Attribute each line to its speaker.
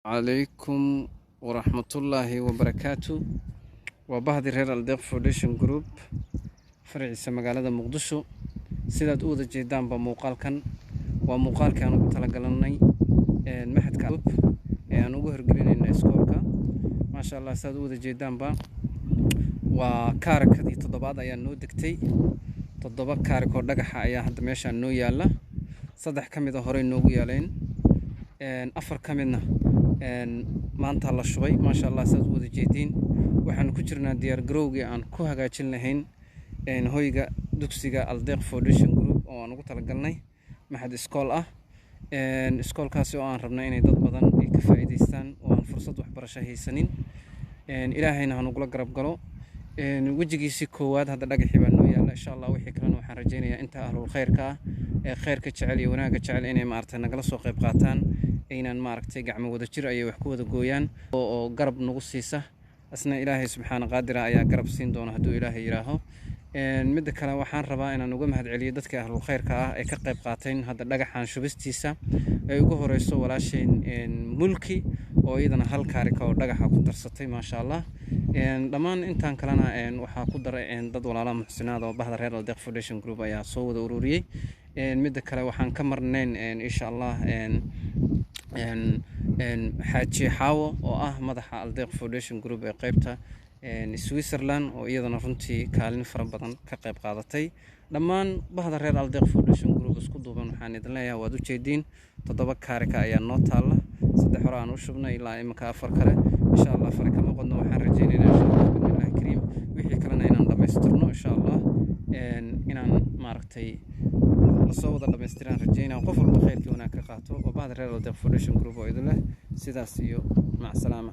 Speaker 1: عليكم ورحمة الله وبركاته. وبهذه رير الديق فوديشن جروب فرع مقالة مقدشو سيداد أودا جيدان بموقال كان وموقال كانوا تلقلني المحد كعب أنا وجهر جرين إسكولكا ما شاء الله سيداد أودا جيدان با وكارك هذه تضباط أيان نو دكتي تضباط كارك ودقح أيان هذا ماشى نو يلا صدق كم إذا هورين نو يالين أفر كمنا maanta la shubay ma sha Allah saad wada jeedin waxaan ku jirnaa diyaar garowga aan ku hagaajin lahayn hoyga dugsiga Aldeeq Foundation Group oo aan ugu talagalnay maxad iskool ah iskoolkaasi oo aan rabnay inay dad badan ay ka faa'iideystaan oo aan fursad waxbarasho haysanin ilaahayna aan ugu garab galo wajigiisi koowaad hadda dhagaxii baa noo yaala insha Allah wixii kalena waxaan rajaynayaa inta ahlul khayrka ah ee khayrka jecel iyo wanaagga jecel inay maartay nagala soo qayb qaataan aynaan maaragtay gacmo wada jir ay wax ku wada gooyaan oo garab nagu siisa asna ilaahay subxaana qaadira ayaa garab siin doona hadduu ilaahay yiraaho mid kale waxaan rabaa inaan uga mahad celiyo dadka ahlul khayrka ah ee ka qayb qaateen hadda dhagaxan shubistiisa ay ugu horeyso walaasheen mulki oo iyadana hal kaarika oo dhagaxa ku darsatay ma sha Allah dhamaan intaan kalena waxa ku daray dad walaalo muxsinaad oo bahda reer Aldeeq Foundation Group ayaa soo wada ururiyay mid kale waxaan ka marnayn insha Allah xaaji xaawo oo ah madaxa Aldeeq Foundation Group ee qaybta Switzerland oo iyadana runtii kaalin fara badan ka qayb qaadatay dhammaan bahda reer Aldeeq Foundation Group isku duuban waxaan idin leeyahay waad u jeedin 7 kaarika ayaa noo taala 3 hore aan u shubnay ilaa imika 4 kale insha Allah farka ma qodno waxaan rajaynaynaa insha Allah billahi kariim wixii kalena inaan dhameystirno insha Allah inaan maaragtay soo wada dhameystiraan rajaynaa qof walba khayrkii wanaag ka qaato oo bahda reer Aldeeq Foundation Group oo idin leh sidaas iyo mac salaama.